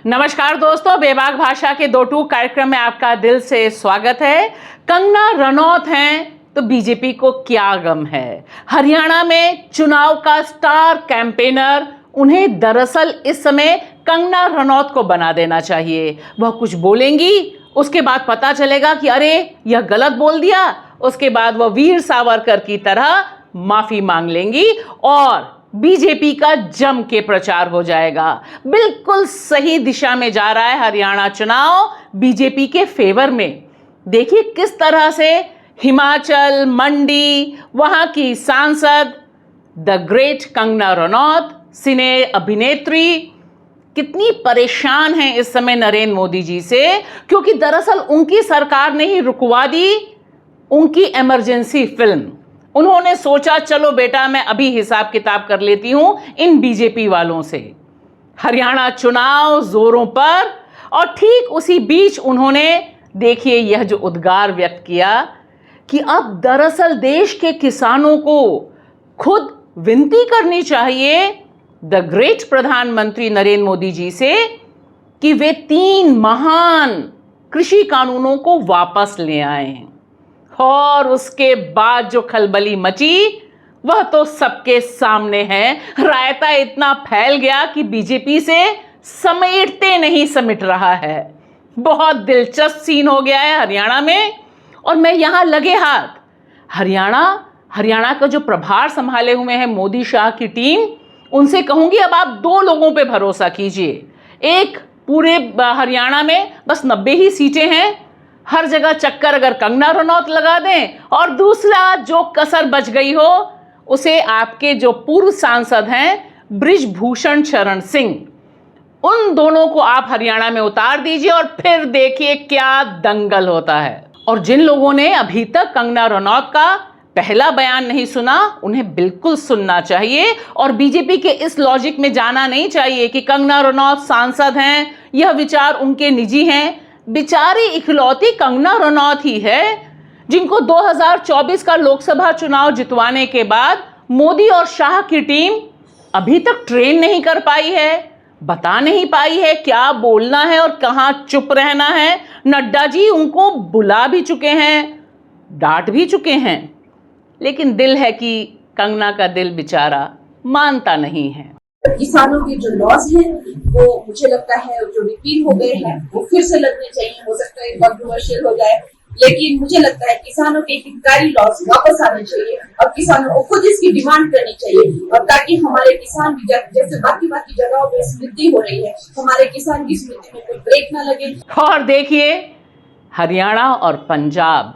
नमस्कार दोस्तों, बेबाक भाषा के दो टूक कार्यक्रम में आपका दिल से स्वागत है। कंगना रनौत हैं तो बीजेपी को क्या गम है। हरियाणा में चुनाव का स्टार कैंपेनर, उन्हें दरअसल इस समय कंगना रनौत को बना देना चाहिए। वह कुछ बोलेंगी, उसके बाद पता चलेगा कि अरे यह गलत बोल दिया, उसके बाद वह वीर सावरकर की तरह माफी मांग लेंगी और बीजेपी का जम के प्रचार हो जाएगा। बिल्कुल सही दिशा में जा रहा है हरियाणा चुनाव, बीजेपी के फेवर में। देखिए किस तरह से हिमाचल, मंडी, वहां की सांसद द ग्रेट कंगना रनौत, सिने अभिनेत्री, कितनी परेशान हैं इस समय नरेंद्र मोदी जी से, क्योंकि दरअसल उनकी सरकार ने ही रुकवा दी उनकी इमरजेंसी फिल्म। उन्होंने सोचा चलो बेटा मैं अभी हिसाब किताब कर लेती हूं इन बीजेपी वालों से। हरियाणा चुनाव जोरों पर, और ठीक उसी बीच उन्होंने देखिए यह जो उद्गार व्यक्त किया कि अब दरअसल देश के किसानों को खुद विनती करनी चाहिए द ग्रेट प्रधानमंत्री नरेंद्र मोदी जी से कि वे 3 महान कृषि कानूनों को वापस ले आएं। और उसके बाद जो खलबली मची वह तो सबके सामने है। रायता इतना फैल गया कि बीजेपी से समेटते नहीं समेट रहा है। बहुत दिलचस्प सीन हो गया है हरियाणा में। और मैं यहां लगे हाथ हरियाणा का जो प्रभार संभाले हुए हैं मोदी शाह की टीम, उनसे कहूंगी अब आप 2 लोगों पे भरोसा कीजिए। एक, पूरे हरियाणा में बस 90 ही सीटें हैं, हर जगह चक्कर अगर कंगना रनौत लगा दें, और दूसरा जो कसर बच गई हो उसे आपके जो पूर्व सांसद हैं बृजभूषण शरण सिंह, उन दोनों को आप हरियाणा में उतार दीजिए और फिर देखिए क्या दंगल होता है। और जिन लोगों ने अभी तक कंगना रनौत का पहला बयान नहीं सुना, उन्हें बिल्कुल सुनना चाहिए और बीजेपी के इस लॉजिक में जाना नहीं चाहिए कि कंगना रनौत सांसद हैं, यह विचार उनके निजी हैं। बेचारी इकलौती कंगना रनौत ही है जिनको 2024 का लोकसभा चुनाव जितवाने के बाद मोदी और शाह की टीम अभी तक ट्रेन नहीं कर पाई है, बता नहीं पाई है क्या बोलना है और कहां चुप रहना है। नड्डा जी उनको बुला भी चुके हैं, डांट भी चुके हैं, लेकिन दिल है कि कंगना का दिल बेचारा मानता नहीं है। किसानों के जो लॉज हैं वो मुझे लगता है जो रिपीट हो गए हैं वो फिर से लगने चाहिए। हो सकता है कंट्रोवर्शियल हो जाए, लेकिन मुझे लगता है किसानों के हितकारी लॉज वापस आने चाहिए और किसानों को खुद इसकी डिमांड करनी चाहिए, और ताकि हमारे किसान भी जैसे बाकी जगहों पे समृद्धि हो रही है, हमारे किसान की समृद्धि में कोई ब्रेक ना लगे। और देखिए हरियाणा और पंजाब,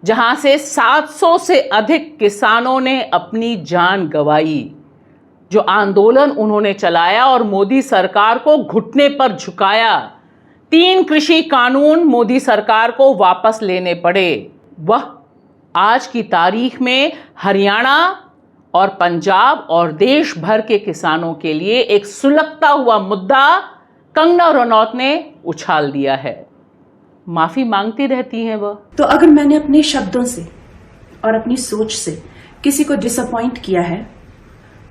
जहां से 700 से अधिक किसानों ने अपनी जान गंवाई, जो आंदोलन उन्होंने चलाया और मोदी सरकार को घुटने पर झुकाया, 3 कृषि कानून मोदी सरकार को वापस लेने पड़े, वह आज की तारीख में हरियाणा और पंजाब और देश भर के किसानों के लिए एक सुलगता हुआ मुद्दा कंगना रनौत ने उछाल दिया है। माफी मांगती रहती हैं वह। तो अगर मैंने अपने शब्दों से और अपनी सोच से किसी को डिसअपॉइंट किया है,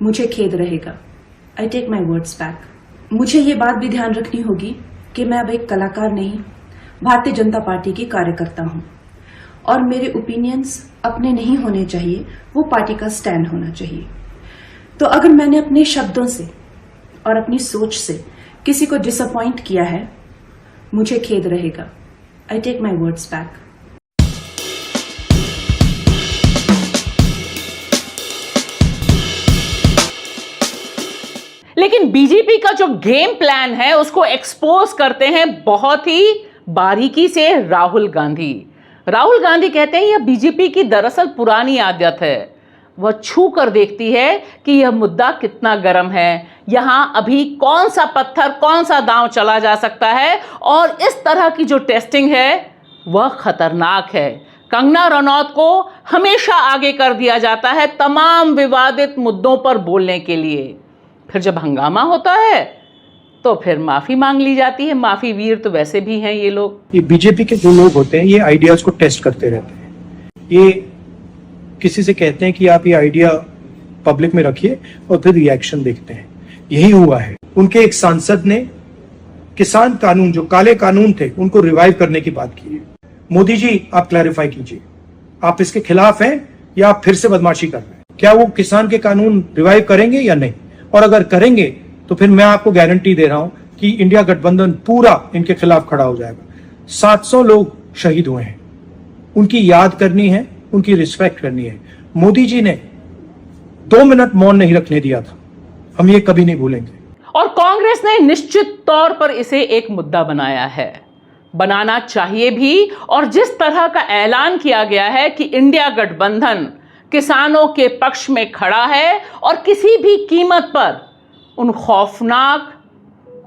मुझे खेद रहेगा। I take my words back. मुझे ये बात भी ध्यान रखनी होगी कि मैं अब एक कलाकार नहीं, भारतीय जनता पार्टी की कार्यकर्ता हूं, और मेरे ओपिनियंस अपने नहीं होने चाहिए, वो पार्टी का स्टैंड होना चाहिए। तो अगर मैंने अपने शब्दों से और अपनी सोच से किसी को डिसअपॉइंट किया है, मुझे खेद रहेगा। I take my words back. लेकिन बीजेपी का जो गेम प्लान है उसको एक्सपोज करते हैं बहुत ही बारीकी से राहुल गांधी। राहुल गांधी कहते हैं यह बीजेपी की दरअसल पुरानी आदत है। वह छू कर देखती है कि यह मुद्दा कितना गर्म है, यहां अभी कौन सा पत्थर, कौन सा दांव चला जा सकता है, और इस तरह की जो टेस्टिंग है वह खतरनाक है। कंगना रनौत को हमेशा आगे कर दिया जाता है तमाम विवादित मुद्दों पर बोलने के लिए। फिर जब हंगामा होता है तो फिर माफी मांग ली जाती है। माफी वीर तो वैसे भी हैं ये लोग। ये बीजेपी के जो लोग होते हैं ये आइडियाज को टेस्ट करते रहते हैं। ये किसी से कहते हैं कि आप ये आइडिया पब्लिक में रखिए और फिर रिएक्शन देखते हैं। यही हुआ है। उनके एक सांसद ने किसान कानून, जो काले कानून थे, उनको रिवाइव करने की बात की है। मोदी जी, आप क्लैरिफाई कीजिए, आप इसके खिलाफ हैं या आप फिर से बदमाशी कर रहे हैं? क्या वो किसान के कानून रिवाइव करेंगे या नहीं? और अगर करेंगे तो फिर मैं आपको गारंटी दे रहा हूं कि इंडिया गठबंधन पूरा इनके खिलाफ खड़ा हो जाएगा। 700 लोग शहीद हुए हैं, उनकी याद करनी है, उनकी रिस्पेक्ट करनी है। मोदी जी ने 2 मिनट मौन नहीं रखने दिया था, हम ये कभी नहीं भूलेंगे। और कांग्रेस ने निश्चित तौर पर इसे एक मुद्दा बनाया है, बनाना चाहिए भी। और जिस तरह का ऐलान किया गया है कि इंडिया गठबंधन किसानों के पक्ष में खड़ा है और किसी भी कीमत पर उन खौफनाक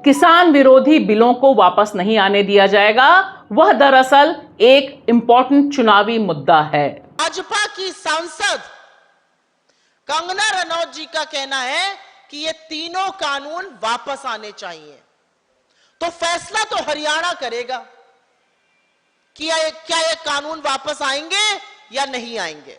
किसान विरोधी बिलों को वापस नहीं आने दिया जाएगा, वह दरअसल एक इंपॉर्टेंट चुनावी मुद्दा है। भाजपा की सांसद कंगना रनौत जी का कहना है कि ये तीनों कानून वापस आने चाहिए। तो फैसला तो हरियाणा करेगा कि क्या ये कानून वापस आएंगे या नहीं आएंगे।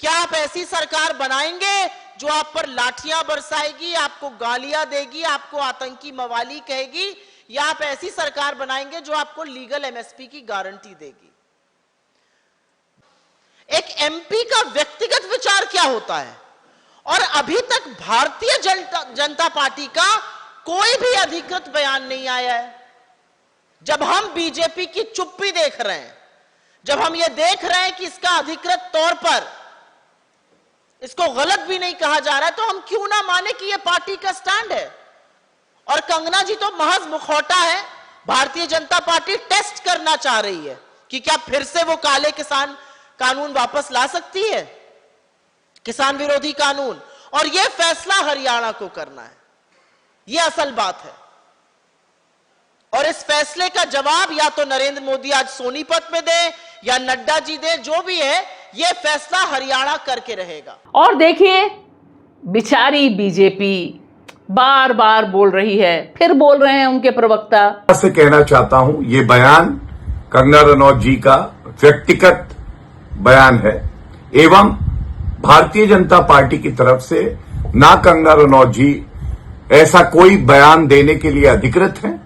क्या आप ऐसी सरकार बनाएंगे जो आप पर लाठियां बरसाएगी, आपको गालियां देगी, आपको आतंकी मवाली कहेगी, या आप ऐसी सरकार बनाएंगे जो आपको लीगल एमएसपी की गारंटी देगी? एक एमपी का व्यक्तिगत विचार क्या होता है? और अभी तक भारतीय जनता पार्टी का कोई भी अधिकृत बयान नहीं आया है। जब हम बीजेपी की चुप्पी देख रहे हैं, जब हम ये देख रहे हैं कि इसका अधिकृत तौर पर इसको गलत भी नहीं कहा जा रहा है, तो हम क्यों ना माने कि यह पार्टी का स्टैंड है। और कंगना जी तो महज मुखौटा है। भारतीय जनता पार्टी टेस्ट करना चाह रही है कि क्या फिर से वो काले किसान कानून वापस ला सकती है, किसान विरोधी कानून। और यह फैसला हरियाणा को करना है, यह असल बात है। और इस फैसले का जवाब या तो नरेंद्र मोदी आज सोनीपत में दे या नड्डा जी दे, जो भी है, यह फैसला हरियाणा करके रहेगा। और देखिए, बेचारी बीजेपी बार बार बोल रही है, फिर बोल रहे हैं उनके प्रवक्ता। से कहना चाहता हूं, ये बयान कंगना रनौत जी का व्यक्तिगत बयान है एवं भारतीय जनता पार्टी की तरफ से ना कंगना रनौत जी ऐसा कोई बयान देने के लिए अधिकृत हैं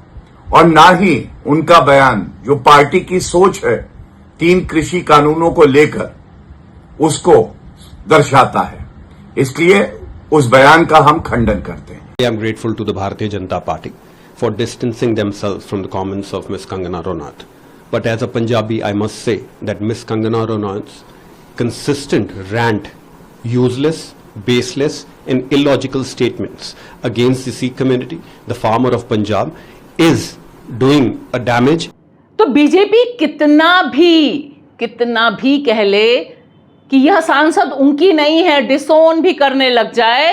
और ना ही उनका बयान, जो पार्टी की सोच है 3 कृषि कानूनों को लेकर, उसको दर्शाता है। इसलिए उस बयान का हम खंडन करते हैं। I am grateful to the Bharatiya Janata Party for distancing themselves from the comments of Ms. Kangana Ranaut. But as a Punjabi, I must say that Ms. Kangana Ranaut's consistent rant, useless, baseless and illogical statements against the Sikh community, the farmer of Punjab, is doing a damage. तो BJP कितना भी कह ले कि यह सांसद उनकी नहीं है, डिसोन भी करने लग जाए,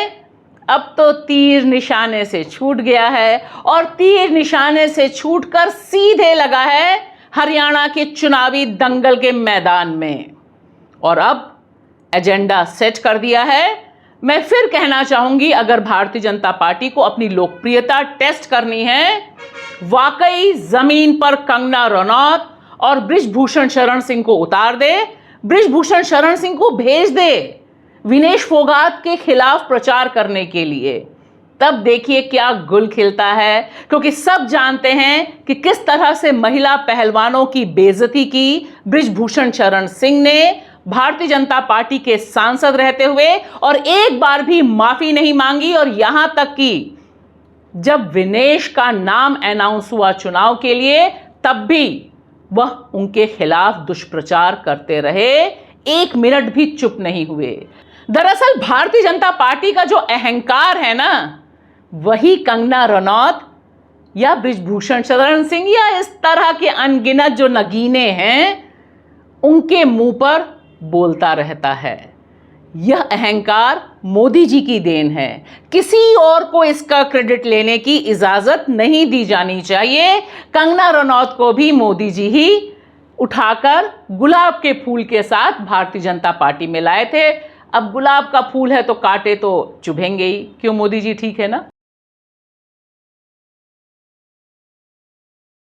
अब तो तीर निशाने से छूट गया है। और तीर निशाने से छूटकर सीधे लगा है हरियाणा के चुनावी दंगल के मैदान में। और अब एजेंडा सेट कर दिया है। मैं फिर कहना चाहूंगी, अगर भारतीय जनता पार्टी को अपनी लोकप्रियता टेस्ट करनी है, वाकई जमीन पर कंगना रनौत और बृजभूषण शरण सिंह को उतार दे, बृजभूषण शरण सिंह को भेज दे विनेश फोगाट के खिलाफ प्रचार करने के लिए। तब देखिए क्या गुल खिलता है, क्योंकि सब जानते हैं कि किस तरह से महिला पहलवानों की बेइज्जती की बृजभूषण शरण सिंह ने भारतीय जनता पार्टी के सांसद रहते हुए, और एक बार भी माफी नहीं मांगी। और यहां तक कि जब विनेश का नाम अनाउंस हुआ चुनाव के लिए, तब भी वह उनके खिलाफ दुष्प्रचार करते रहे, 1 मिनट भी चुप नहीं हुए। दरअसल भारतीय जनता पार्टी का जो अहंकार है ना, वही कंगना रनौत या बृजभूषण शरण सिंह या इस तरह के अनगिनत जो नगीने हैं, उनके मुंह पर बोलता रहता है। यह अहंकार मोदी जी की देन है, किसी और को इसका क्रेडिट लेने की इजाजत नहीं दी जानी चाहिए। कंगना रनौत को भी मोदी जी ही उठाकर गुलाब के फूल के साथ भारतीय जनता पार्टी में लाए थे। अब गुलाब का फूल है तो कांटे तो चुभेंगे ही, क्यों मोदी जी, ठीक है ना।